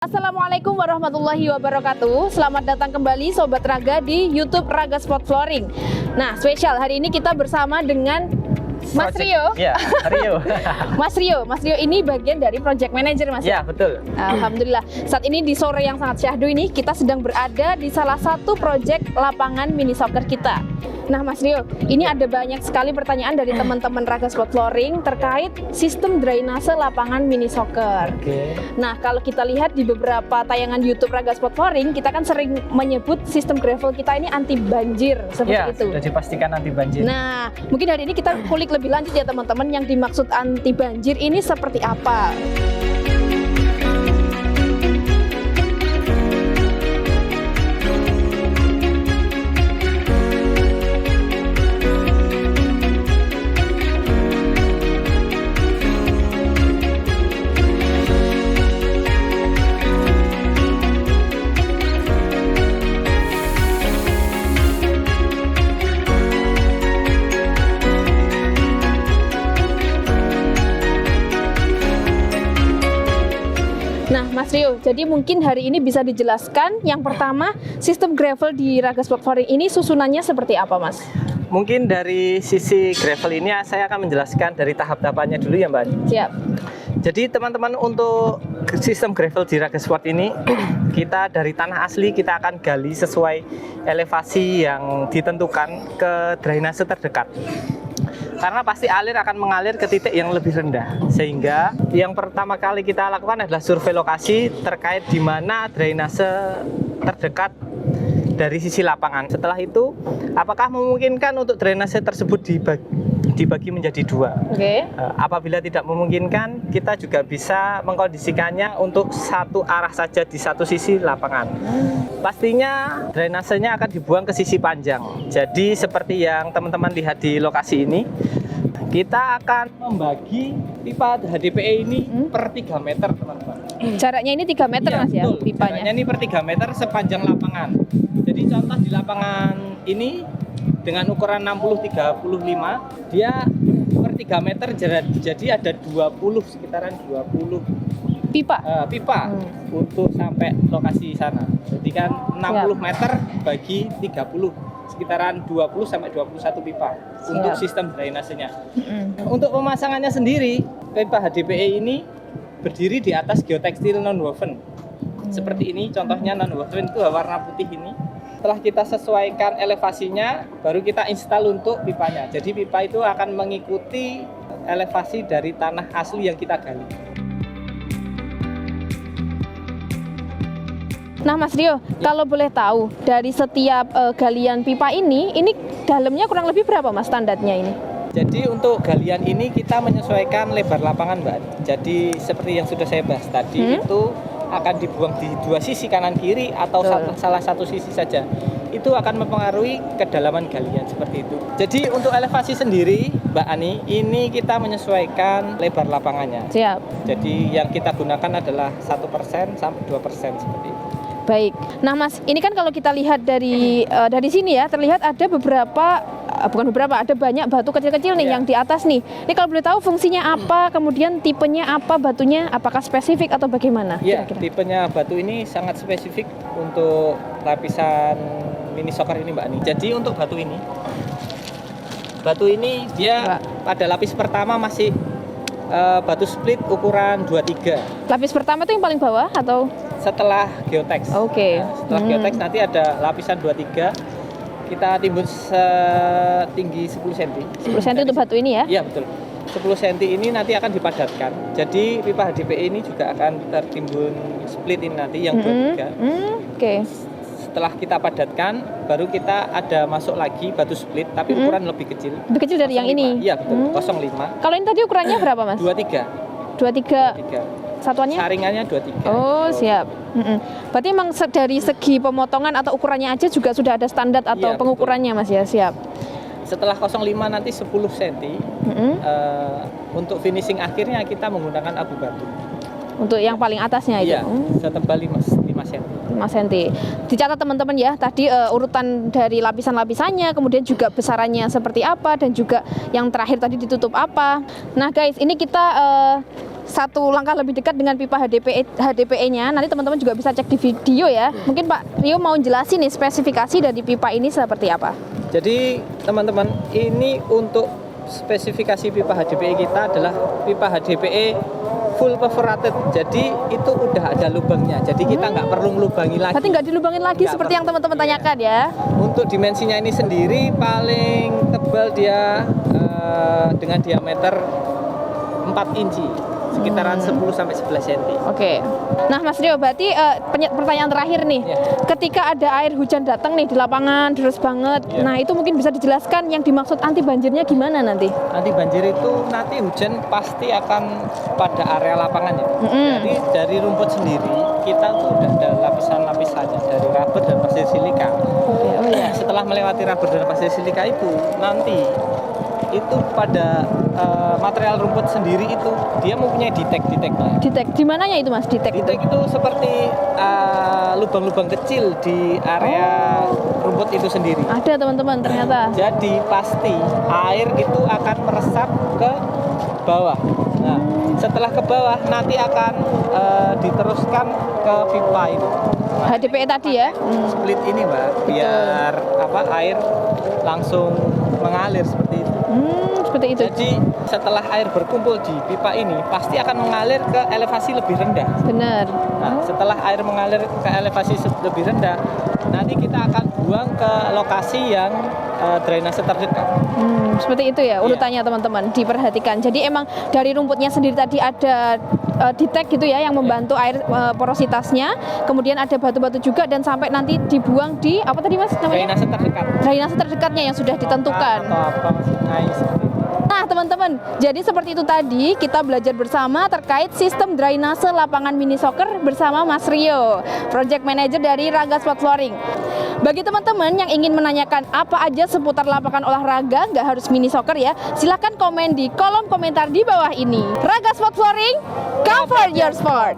Assalamualaikum warahmatullahi wabarakatuh. Selamat datang kembali Sobat Raga di YouTube Raga Sport Flooring. Nah, spesial hari ini kita bersama dengan Mas Rio. Ya, Rio. Mas Rio ini bagian dari project manager, Mas. Ya, betul. Alhamdulillah. Saat ini di sore yang sangat syahdu ini kita sedang berada di salah satu project lapangan mini soccer kita. Nah, Mas Rio, ini ada banyak sekali pertanyaan dari teman-teman Raga Sport Flooring terkait sistem drainase lapangan mini soccer. Oke. Nah, kalau kita lihat di beberapa tayangan YouTube Raga Sport Flooring, kita kan sering menyebut sistem gravel kita ini anti banjir seperti Ya, itu. sudah dipastikan anti banjir. Nah, mungkin hari ini kita kulik lebih lanjut ya teman-teman, yang dimaksud anti banjir ini seperti apa. Nah, Mas Rio, jadi mungkin hari ini bisa dijelaskan yang pertama, sistem gravel di Raga Sport Flooring ini susunannya seperti apa, Mas? Mungkin dari sisi gravel ini saya akan menjelaskan dari tahap-tahapannya dulu ya, Mbak. Siap. Jadi teman-teman, untuk sistem gravel di Raga Sport ini kita dari tanah asli kita akan gali sesuai elevasi yang ditentukan ke drainase terdekat. Karena pasti alir akan mengalir ke titik yang lebih rendah, sehingga yang pertama kali kita lakukan adalah survei lokasi terkait di mana drainase terdekat dari sisi lapangan. Setelah itu, apakah memungkinkan untuk drainase tersebut dibagi menjadi dua? Oke. Apabila tidak memungkinkan, kita juga bisa mengkondisikannya untuk satu arah saja di satu sisi lapangan. Pastinya drainasenya akan dibuang ke sisi panjang. Jadi seperti yang teman-teman lihat di lokasi ini, kita akan membagi pipa HDPE ini per 3 meter, teman-teman. Jaraknya ini 3 meter, Mas ya, betul. pipanya. Jaraknya ini per 3 meter sepanjang lapangan. Jadi contoh di lapangan ini dengan ukuran 60-35, dia per 3 meter jadi ada 20, sekitaran 20 Pipa. pipa untuk sampai lokasi sana. Jadi kan 60 meter bagi 30, sekitaran 20 sampai 21 pipa untuk sistem drainasenya. Untuk pemasangannya sendiri, pipa HDPE ini berdiri di atas geotekstil non-woven. Seperti ini contohnya, non-woven itu warna putih ini. Setelah kita sesuaikan elevasinya, baru kita install untuk pipanya. Jadi pipa itu akan mengikuti elevasi dari tanah asli yang kita gali. Nah, Mas Rio, kalau boleh tahu dari setiap galian pipa ini dalamnya kurang lebih berapa, Mas, standarnya ini? Jadi untuk galian ini kita menyesuaikan lebar lapangan, Mbak. Jadi seperti yang sudah saya bahas tadi, itu akan dibuang di dua sisi kanan kiri atau salah satu sisi saja. Itu akan mempengaruhi kedalaman galian seperti itu. Jadi untuk elevasi sendiri, Mbak Ani, ini kita menyesuaikan lebar lapangannya. Siap. Jadi yang kita gunakan adalah 1% sampai 2% seperti itu. Baik. Nah, Mas, ini kan kalau kita lihat dari sini ya, terlihat ada ada banyak batu kecil-kecil nih yang di atas nih. Ini kalau boleh tahu fungsinya apa, kemudian tipenya apa batunya, apakah spesifik atau bagaimana? Iya, kira-kira? tipenya batu ini sangat spesifik untuk lapisan mini soccer ini, Mbak Ani. Jadi untuk batu ini dia pada lapis pertama masih batu split ukuran 23. Lapis pertama itu yang paling bawah atau? Setelah geoteks. Oke. Nah, setelah geoteks nanti ada lapisan 23. Kita timbun setinggi 10 cm. 10 cm untuk batu ini ya? Iya, betul. 10 cm ini nanti akan dipadatkan. Jadi pipa HDPE ini juga akan tertimbun split ini nanti yang 23. Oke. Setelah kita padatkan, baru kita ada masuk lagi batu split, tapi ukuran lebih kecil. Lebih kecil dari yang ini? Iya, betul. 0,5. Kalau ini tadi ukurannya berapa, Mas? 23. 23. Satuannya? Saringannya 23. Oh, siap. Berarti memang dari segi pemotongan atau ukurannya aja juga sudah ada standar atau pengukurannya, Mas ya? Siap. Setelah 0,5 nanti 10 cm. Untuk finishing akhirnya kita menggunakan abu batu. Untuk yang paling atasnya itu? Iya, setebal 5 cm. 5 cm. Dicatat teman-teman ya, tadi urutan dari lapisan-lapisannya, kemudian juga besarannya seperti apa, dan juga yang terakhir tadi ditutup apa. Nah guys, ini kita satu langkah lebih dekat dengan pipa HDPE-nya. Nanti teman-teman juga bisa cek di video ya. Mungkin Pak Rio mau jelasin nih spesifikasi dari pipa ini seperti apa. Jadi teman-teman, ini untuk spesifikasi pipa HDPE kita adalah pipa HDPE full perforated. Jadi itu udah ada lubangnya. Jadi kita nggak perlu ngelubangi lagi. Berarti nggak dilubangin lagi Nggak seperti yang teman-teman tanyakan ya. Untuk dimensinya ini sendiri paling tebal dia dengan diameter 4 inci, sekitaran 10 sampai 11 cm. Oke. Nah, Mas Rio, berarti pertanyaan terakhir nih. Ya. Ketika ada air hujan datang nih di lapangan, deras banget. Ya. Nah, itu mungkin bisa dijelaskan yang dimaksud anti banjirnya gimana nanti? Nanti banjir itu nanti hujan pasti akan pada area lapangan ya. Jadi dari rumput sendiri kita tuh udah ada lapisan-lapisannya dari rubber dan pasir silika. Oh iya. Setelah melewati rubber dan pasir silika itu nanti itu pada material rumput sendiri itu dia mempunyai detek-deteknya. Detek di mananya itu Mas? Detek. Detek itu seperti lubang-lubang kecil di area rumput itu sendiri. Ada teman-teman ternyata. Jadi pasti air itu akan meresap ke bawah. Nah, setelah ke bawah nanti akan diteruskan ke pipa itu. HDPE tadi ya. Split ini Mbak, biar air langsung mengalir seperti itu. Seperti itu. Jadi setelah air berkumpul di pipa ini pasti akan mengalir ke elevasi lebih rendah. Benar. Nah, setelah air mengalir ke elevasi lebih rendah, nanti kita akan buang ke lokasi yang drainase terdekat. Seperti itu ya urutannya teman-teman, diperhatikan. Jadi emang dari rumputnya sendiri tadi ada detek gitu ya yang membantu air porositasnya. Kemudian ada batu-batu juga dan sampai nanti dibuang di apa tadi Mas namanya? Drainase terdekat. Drainase terdekatnya yang sudah ditentukan. Atau apa sungai seperti itu. Nah teman-teman, jadi seperti itu tadi kita belajar bersama terkait sistem drainase lapangan mini soccer bersama Mas Rio, Project Manager dari Raga Sport Flooring. Bagi teman-teman yang ingin menanyakan apa aja seputar lapangan olahraga, nggak harus mini soccer ya, silahkan komen di kolom komentar di bawah ini. Raga Sport Flooring, comfort your sport.